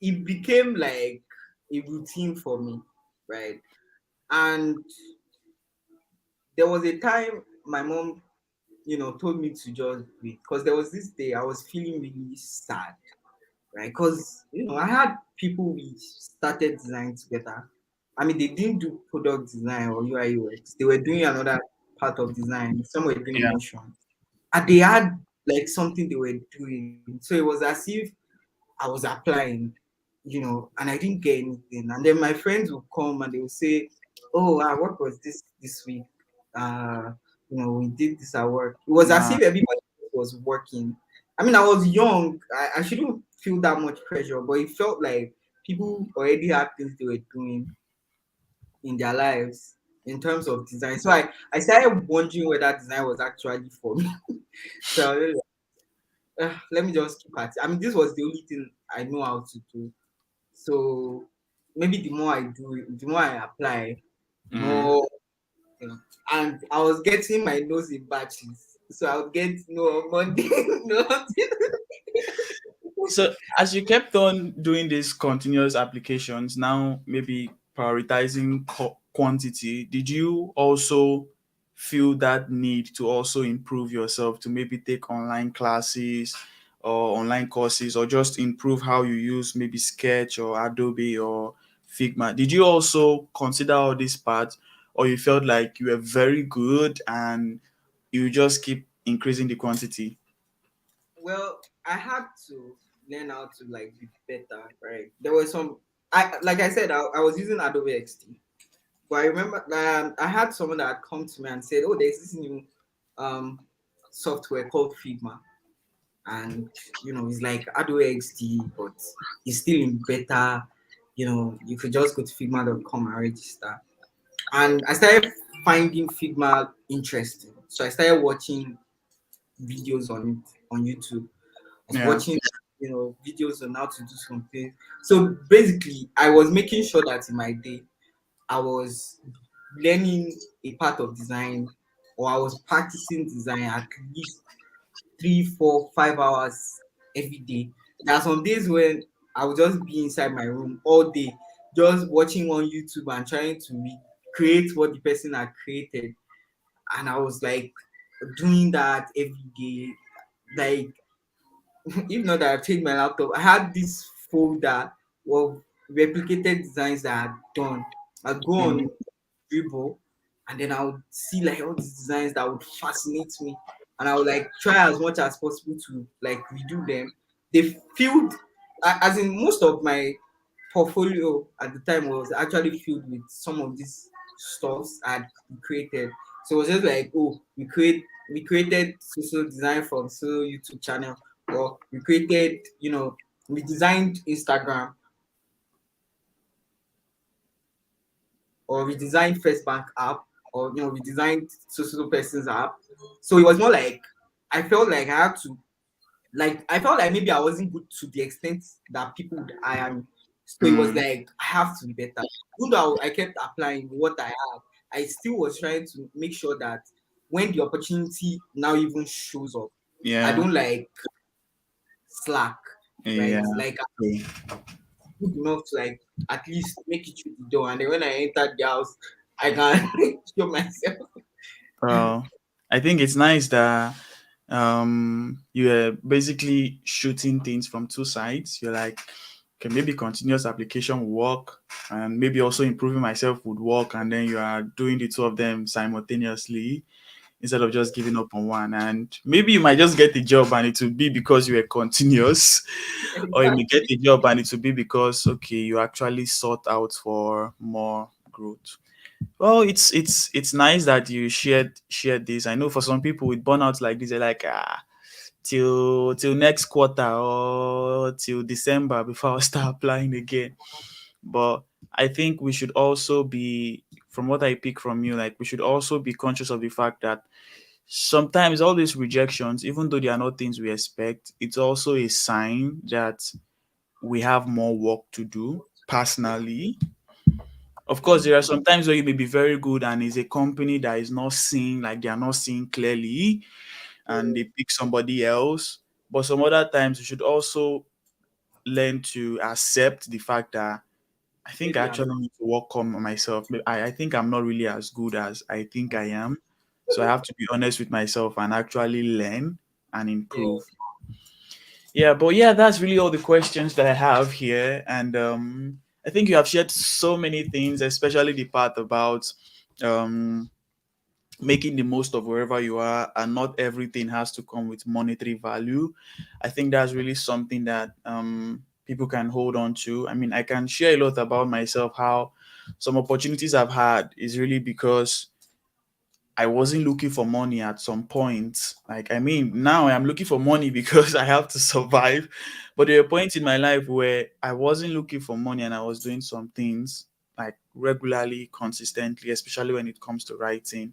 It became like a routine for me, right? And there was a time my mom, told me to just breathe because there was this day I was feeling really sad, right? Because I had people we started design together. I mean, they didn't do product design or UI UX. They were doing another part of design. Some were doing yeah. motion, and they had like something they were doing. So it was as if I was applying, and I didn't get anything. And then my friends would come and they would say, "Oh, what was this week? We did this at work." It was as Uh, if everybody was working. I mean, I was young. I shouldn't feel that much pressure, but it felt like people already had things they were doing in their lives in terms of design. So I started wondering whether design was actually for me. So I was let me just keep at it. I mean, this was the only thing I know how to do. So maybe the more I do it, the more I apply, the mm. more, and I was getting my nose in batches. So I would get no Monday, no. So as you kept on doing these continuous applications, now maybe prioritizing quantity, did you also feel that need to also improve yourself, to maybe take online classes or online courses, or just improve how you use maybe Sketch or Adobe or Figma? Did you also consider all these parts, or you felt like you were very good and you just keep increasing the quantity? Well, I had to learn how to like be better, right? There was some I like I said I was using Adobe XD. But I remember I had someone that had come to me and said, "Oh, there's this new um software called Figma." And it's like Adobe XD, but it's still in beta. You could just go to figma.com and register. And I started finding Figma interesting. So I started watching videos on it on YouTube. I was Yeah. watching, videos on how to do something. So basically, I was making sure that in my day, I was learning a part of design, or I was practicing design at least 3, 4, 5 hours every day. There are some days when I would just be inside my room all day, just watching on YouTube and trying to recreate what the person had created. And I was like doing that every day. Like, if not that I changed my laptop, I had this folder of replicated designs that I had done. I'd go Mm, on Dribble, and then I would see like all these designs that would fascinate me, and I would like try as much as possible to like redo them. They filled, as in most of my portfolio at the time was actually filled with some of these stuffs I had created. So it was just like, oh, we created social design from so YouTube channel, or we created, we designed Instagram, or we designed First Bank app, or we designed social person's app. So it was more like I felt like I had to, like I felt like maybe I wasn't good to the extent that people would hire me. So it was mm, like I have to be better. Even though I kept applying what I had, I still was trying to make sure that when the opportunity now even shows up, I yeah. don't like slack, Yeah. right? Like Okay. I'm good enough to like at least make it through the door, and then when I entered the house, I can show myself. Well, I think it's nice that you're basically shooting things from two sides. You're like, okay, maybe continuous application will work, and maybe also improving myself would work, and then you are doing the two of them simultaneously instead of just giving up on one. And maybe you might just get the job and it will be because you were continuous, or you may get Exactly. the job and it will be because okay, you actually sought out for more growth. Well, it's nice that you shared this. I know for some people with burnouts like this, they're like, till next quarter or till December before I start applying again. But I think we should also be, from what I pick from you, like we should also be conscious of the fact that sometimes all these rejections, even though they are not things we expect, it's also a sign that we have more work to do personally. Of course, there are some times where you may be very good and it's a company that is not seeing, like they are not seeing clearly and they pick somebody else. But some other times you should also learn to accept the fact that I think I Maybe I'm actually not. need to work on myself. I think I'm not really as good as I think I am. So I have to be honest with myself and actually learn and Yeah. improve. Yeah, but yeah, that's really all the questions that I have here. And I think you have shared so many things, especially the part about um, making the most of wherever you are, and not everything has to come with monetary value. I think that's really something that people can hold on to. I mean, I can share a lot about myself, how some opportunities I've had is really because I wasn't looking for money at some point. Like, I mean, now I'm looking for money because I have to survive. But there were points in my life where I wasn't looking for money and I was doing some things like regularly, consistently, especially when it comes to writing.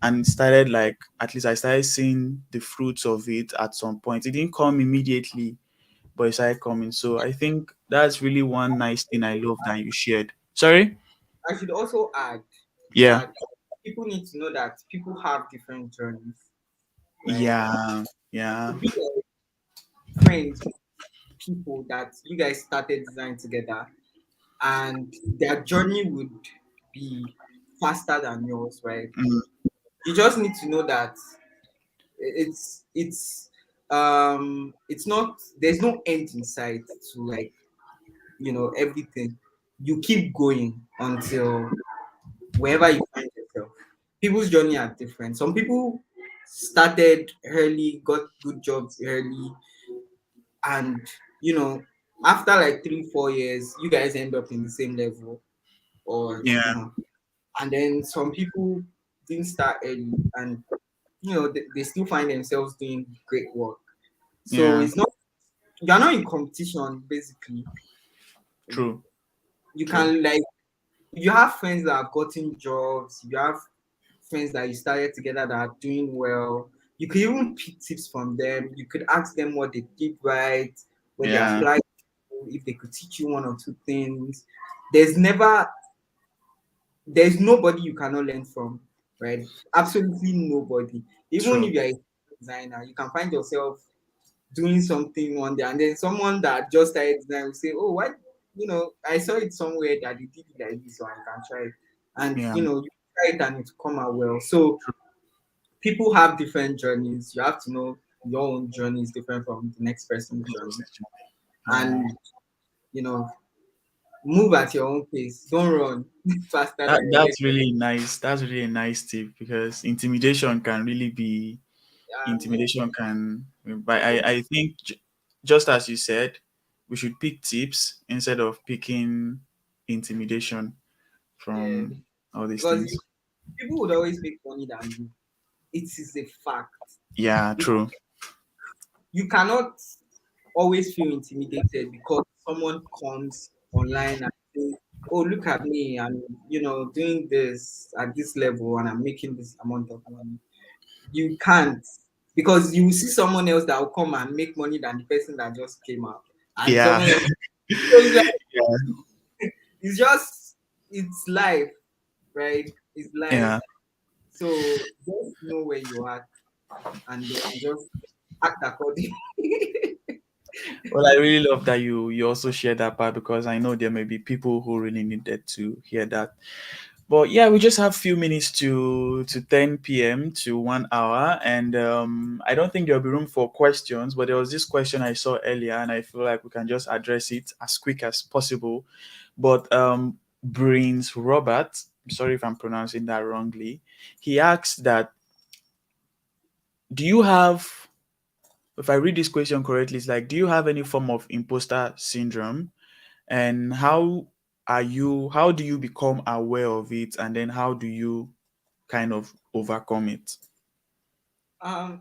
And it started like, at least I started seeing the fruits of it at some point. It didn't come immediately, but it started coming. So I think that's really one nice thing I love that you shared. Sorry? I should also add Yeah. that people need to know that people have different journeys, right? Yeah. You Yeah. could be like friends with people that you guys started design together, and their journey would be faster than yours, right? Mm, You just need to know that it's not, there's no end in sight to like everything. You keep going until wherever you find yourself. People's journey are different. Some people started early, got good jobs early, and you know, after like 3 4 years, you guys end up in the same level, or Yeah. and then some people didn't start early, and they still find themselves doing great work. So Yeah. it's not, you're not in competition basically. True. You True. can like, you have friends that have gotten jobs, you have friends that you started together that are doing well. You could even pick tips from them. You could ask them what they did right when they Yeah. applied, if they could teach you one or two things. There's never, there's nobody you cannot learn from, right? Absolutely nobody. Even True. if you're a designer, you can find yourself doing something one day, and then someone that just started design will say, "Oh, what? I saw it somewhere that they did it like this, so I can try it." And Yeah. you try it and it come out well. So people have different journeys. You have to know your own journey is different from the next person's journey, Yeah. and you know, move at your own pace. Don't run faster That than your leg. that's really nice. That's really a nice tip because intimidation can really be intimidation can but I think just as you said, we should pick tips instead of picking intimidation Yeah, from all these because things. people would always make money than you. It is a fact. Yeah, Because true. you cannot always feel intimidated because someone comes online and say, "Oh, look at me! I'm, doing this at this level, and I'm making this amount of money." You can't, because you will see someone else that will come and make money than the person that just came out, and Yeah. someone else. So it's like, Yeah. it's just, it's life, right? It's life. Yeah. So just know where you are and then just act accordingly. Well, I really love that you also share that part because I know there may be people who really needed to hear that. But yeah, we just have few minutes to 10 p.m. to 1 hour, and I don't think there'll be room for questions. But there was this question I saw earlier, and I feel like we can just address it as quick as possible. But Brains Robert, sorry if I'm pronouncing that wrongly, he asks that, do you have, if I read this question correctly, it's like, do you have any form of imposter syndrome, and how do you become aware of it, and then how do you kind of overcome it? um,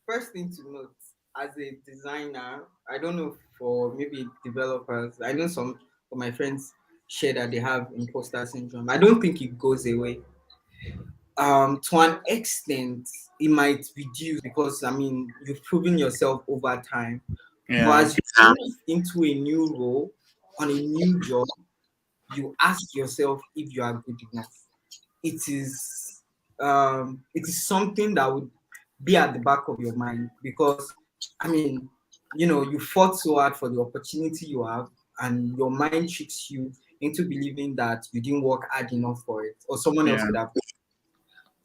First thing to note, as a designer, I don't know for maybe developers, I know some of my friends share that they have imposter syndrome. I don't think it goes away. To an extent, it might reduce because I mean you've proven yourself over time. But Yeah. as you move into a new role on a new job, you ask yourself if you are good enough. It is something that would be at the back of your mind, because I mean, you fought so hard for the opportunity you have, and your mind tricks you into believing that you didn't work hard enough for it, or someone else Yeah. could have.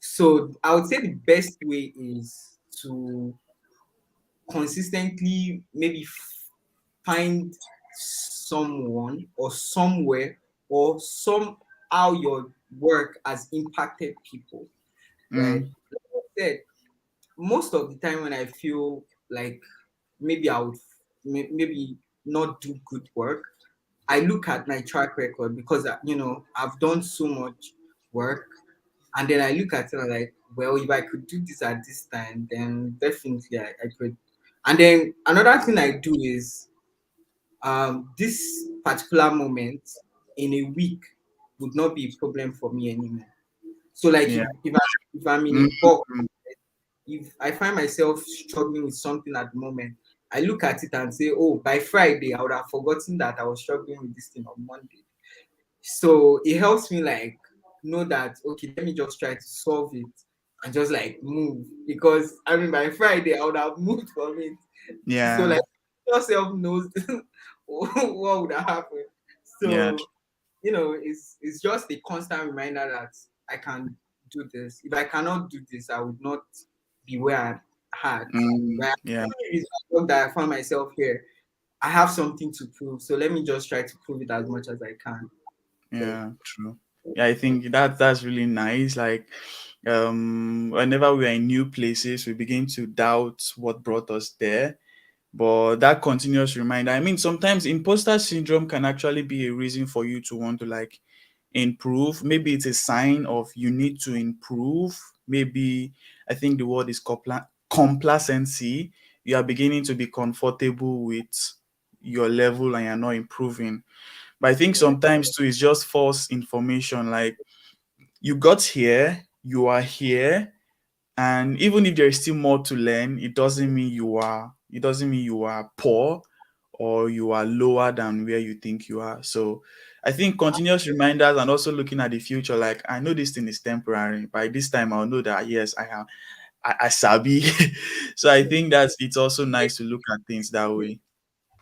So I would say the best way is to consistently maybe find someone or somewhere or somehow your work has impacted people, right? Mm, Like I said, most of the time when I feel like maybe I would maybe not do good work, I look at my track record, because I've done so much work, and then I look at it and like, well, if I could do this at this time, then definitely I could. And then another thing I do is, this particular moment in a week would not be a problem for me anymore. So like yeah. if I'm in Mm, a box, mm, if I find myself struggling with something at the moment, I look at it and say, oh, by Friday I would have forgotten that I was struggling with this thing on Monday. So it helps me like know that, okay, let me just try to solve it and just like move, because I mean by Friday I would have moved from it. So yeah. like yourself knows what would have happened. Yeah. So it's just a constant reminder that I can do this. If I cannot do this, I would not be where I'm at. Right? Yeah. Even if it's my work that I find myself here, I have something to prove. So let me just try to prove it as much as I can. So Yeah. True. Yeah, I think that's really nice. Like, whenever we are in new places, we begin to doubt what brought us there. But that continuous reminder, I mean, sometimes imposter syndrome can actually be a reason for you to want to like improve. Maybe it's a sign of you need to improve. Maybe I think the word is complacency. You are beginning to be comfortable with your level and you're not improving. But I think Yeah. sometimes too it's just false information. Like, you got here, you are here, and even if there is still more to learn, it doesn't mean you are poor or you are lower than where you think you are. So I think continuous reminders and also looking at the future, like, I know this thing is temporary. By this time I'll know that yes, I sabi. So I think that it's also nice to look at things that way.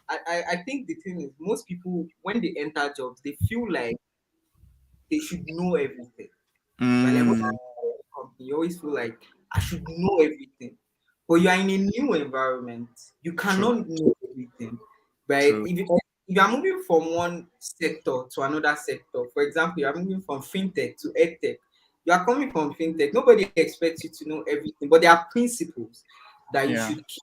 I think the thing is, most people when they enter jobs, they feel like they should know everything. Right? Like when Mm, you're in a company, you always feel like I should know everything. But you are in a new environment. You true, cannot know everything. Right? true. If you are moving from one sector to another sector, for example, you are moving from fintech to edtech, you are coming from fintech. Nobody expects you to know everything, but there are principles that you Yeah, should keep.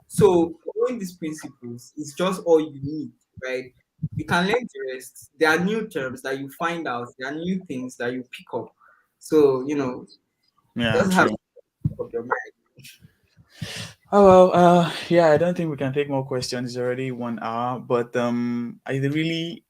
So knowing these principles is just all you need, right? You can learn the rest. There are new terms that you find out. There are new things that you pick up. So yeah, just have true. to pick up your mind. Oh well, yeah, I don't think we can take more questions. It's already 1 hour, but I really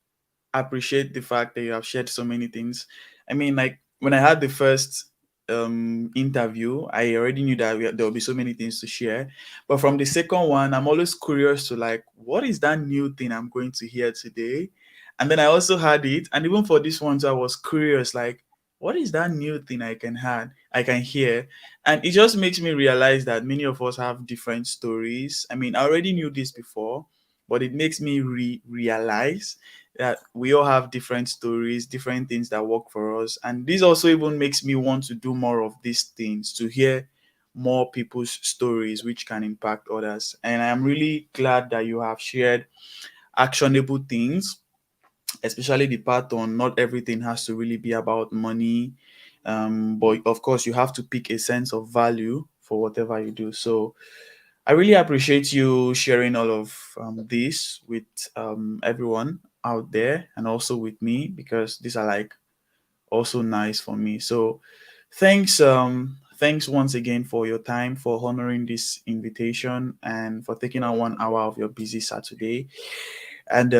appreciate the fact that you have shared so many things. I mean, like when I had the first interview, I already knew that there will be so many things to share. But from the second one, I'm always curious to like, what is that new thing I'm going to hear today? And then I also had it, and even for this one, so I was curious, like, what is that new thing I can hear? And it just makes me realize that many of us have different stories. I mean, I already knew this before, but it makes me realize that we all have different stories, different things that work for us. And this also even makes me want to do more of these things, to hear more people's stories, which can impact others. And I'm really glad that you have shared actionable things, especially the part on not everything has to really be about money. But of course, you have to pick a sense of value for whatever you do. So I really appreciate you sharing all of this with everyone out there and also with me, because these are like also nice for me. So thanks once again for your time, for honoring this invitation, and for taking out 1 hour of your busy Saturday. And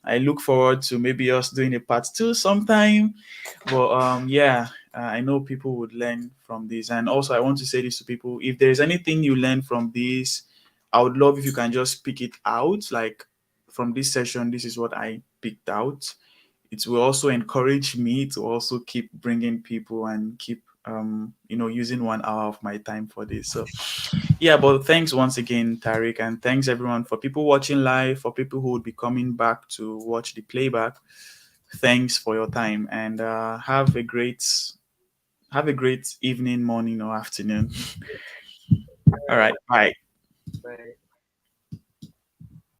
I look forward to maybe us doing a part two sometime. But yeah, I know people would learn from this. And also, I want to say this to people: if there's anything you learn from this, I would love if you can just pick it out. Like, from this session, this is what I picked out. It will also encourage me to also keep bringing people and keep using 1 hour of my time for this. So yeah, but thanks once again, Tariq, and thanks everyone, for people watching live, for people who would be coming back to watch the playback. Thanks for your time, and have a great evening, morning, or afternoon. All All right. right, bye. Bye.